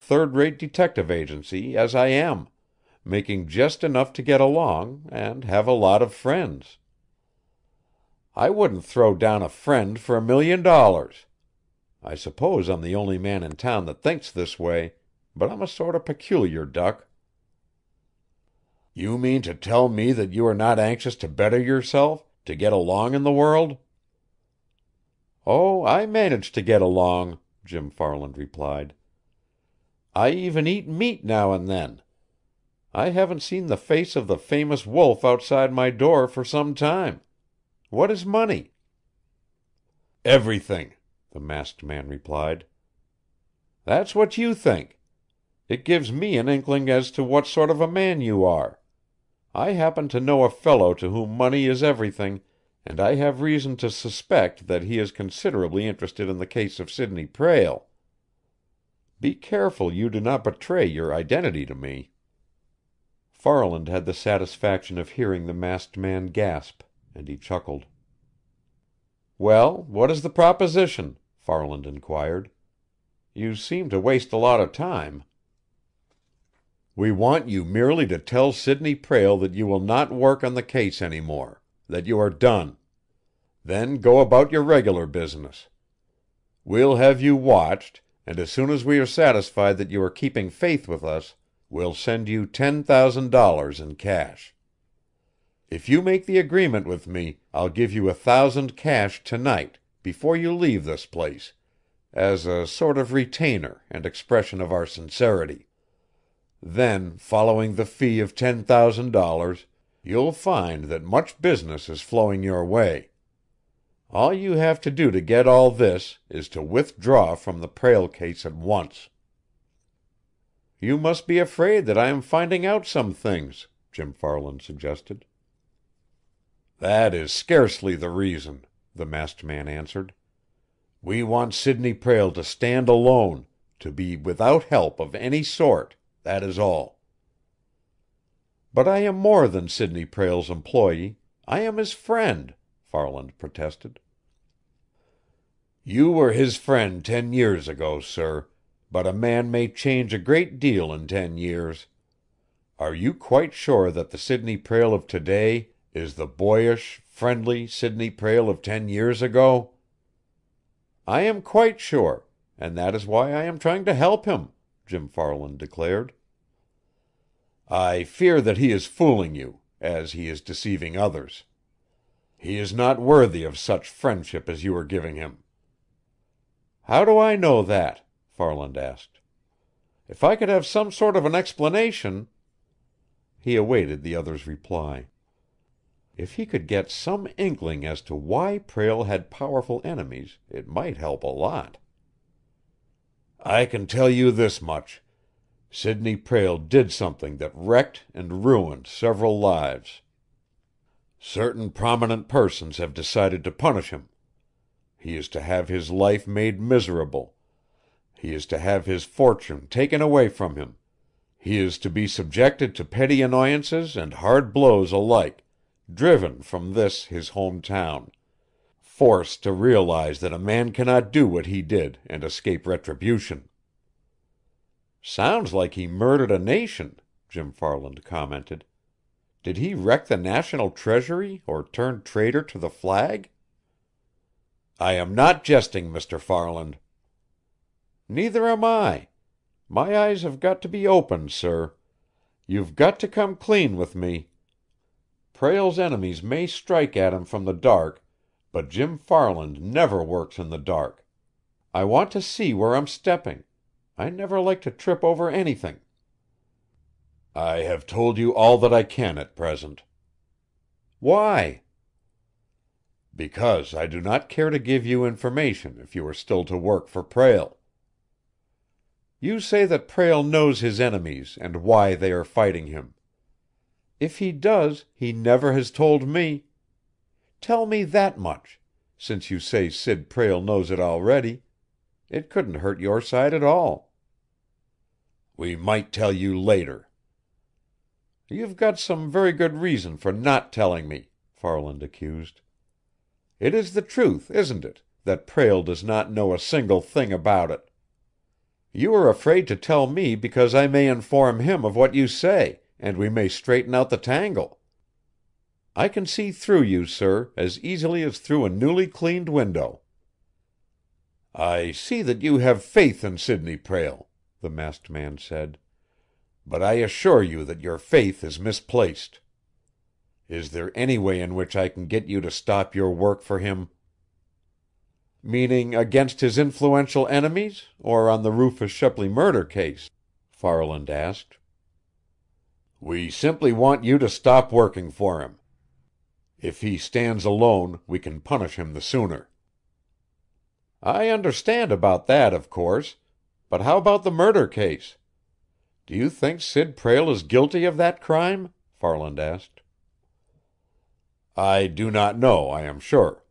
third-rate detective agency as I am, making just enough to get along and have a lot of friends. I wouldn't throw down a friend for $1,000,000. I suppose I'm the only man in town that thinks this way, but I'm a sort of peculiar duck." "You mean to tell me that you are not anxious to better yourself, to get along in the world?" "Oh, I manage to get along," Jim Farland replied. "I even eat meat now and then. I haven't seen the face of the famous wolf outside my door for some time. What is money?" "Everything," the masked man replied. "That's what you think. It gives me an inkling as to what sort of a man you are. I happen to know a fellow to whom money is everything, and I have reason to suspect that he is considerably interested in the case of Sidney Prale. Be careful you do not betray your identity to me." Farland had the satisfaction of hearing the masked man gasp, and he chuckled. "Well, what is the proposition?" Farland inquired. "You seem to waste a lot of time." "We want you merely to tell Sidney Prale that you will not work on the case any more, that you are done. Then go about your regular business. We'll have you watched, and as soon as we are satisfied that you are keeping faith with us, we'll send you $10,000 in cash. If you make the agreement with me, I'll give you $1,000 cash tonight, before you leave this place, as a sort of retainer and expression of our sincerity. Then, following the fee of $10,000, you'll find that much business is flowing your way. All you have to do to get all this is to withdraw from the Prale case at once." "You must be afraid that I am finding out some things," Jim Farland suggested. "That is scarcely the reason," the masked man answered. "We want Sidney Prale to stand alone, to be without help of any sort, that is all." "But I am more than Sidney Prale's employee. I am his friend," Farland protested. "You were his friend 10 years ago, sir, but a man may change a great deal in 10 years. Are you quite sure that the Sidney Prale of today is the boyish, friendly Sidney Prale of 10 years ago?" "I am quite sure, and that is why I am trying to help him," Jim Farland declared. "I fear that he is fooling you, as he is deceiving others. He is not worthy of such friendship as you are giving him." "How do I know that?" Farland asked. "If I could have some sort of an explanation—" He awaited the other's reply. If he could get some inkling as to why Prale had powerful enemies, it might help a lot. "I can tell you this much. Sidney Prale did something that wrecked and ruined several lives. Certain prominent persons have decided to punish him. He is to have his life made miserable. He is to have his fortune taken away from him. He is to be subjected to petty annoyances and hard blows alike, driven from this his home town, forced to realize that a man cannot do what he did and escape retribution." "Sounds like he murdered a nation," Jim Farland commented. "Did he wreck the national treasury or turn traitor to the flag?" "I am not jesting, Mr. Farland." "Neither am I. My eyes have got to be opened, sir. You've got to come clean with me. Prale's enemies may strike at him from the dark, but Jim Farland never works in the dark. I want to see where I'm stepping. I never like to trip over anything." "I have told you all that I can at present." "Why?" "Because I do not care to give you information if you are still to work for Prale." "You say that Prale knows his enemies and why they are fighting him. If he does, he never has told me. Tell me that much, since you say Sid Prale knows it already. It couldn't hurt your side at all." "We might tell you later." "You've got some very good reason for not telling me," Farland accused. "It is the truth, isn't it, that Prale does not know a single thing about it? You are afraid to tell me because I may inform him of what you say, and we may straighten out the tangle. I can see through you, sir, as easily as through a newly cleaned window." "I see that you have faith in Sidney Prale," the masked man said. "But I assure you that your faith is misplaced. Is there any way in which I can get you to stop your work for him?" "Meaning against his influential enemies, or on the Rufus Shepley murder case?" Farland asked. "We simply want you to stop working for him. If he stands alone, we can punish him the sooner." "I understand about that, of course. But how about the murder case? Do you think Sid Prale is guilty of that crime?" Farland asked. "I do not know, I am sure.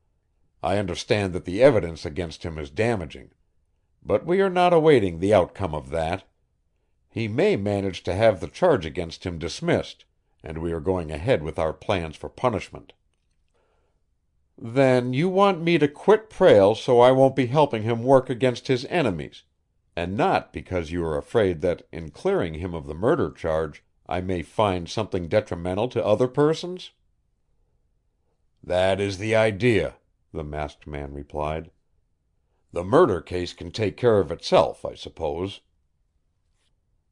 I understand that the evidence against him is damaging. But we are not awaiting the outcome of that. He may manage to have the charge against him dismissed, and we are going ahead with our plans for punishment." "Then you want me to quit Prale so I won't be helping him work against his enemies, and not because you are afraid that in clearing him of the murder charge I may find something detrimental to other persons?" "That is the idea," the masked man replied. "The murder case can take care of itself, I suppose."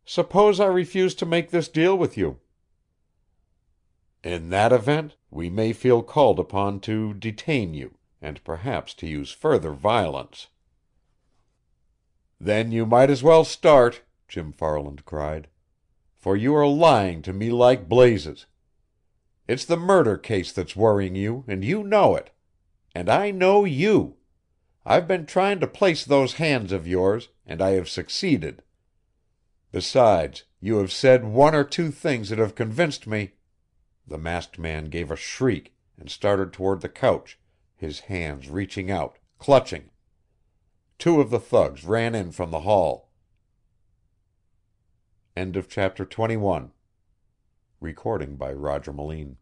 "Suppose I refuse to make this deal with you?" "In that event, we may feel called upon to detain you, and perhaps to use further violence." "Then you might as well start," Jim Farland cried. "For you are lying to me like blazes. It's the murder case that's worrying you, and you know it. And I know you. I've been trying to place those hands of yours, and I have succeeded. Besides, you have said one or two things that have convinced me." The masked man gave a shriek and started toward the couch, his hands reaching out, clutching. Two of the thugs ran in from the hall. End of chapter 21. Recording by Roger Moline.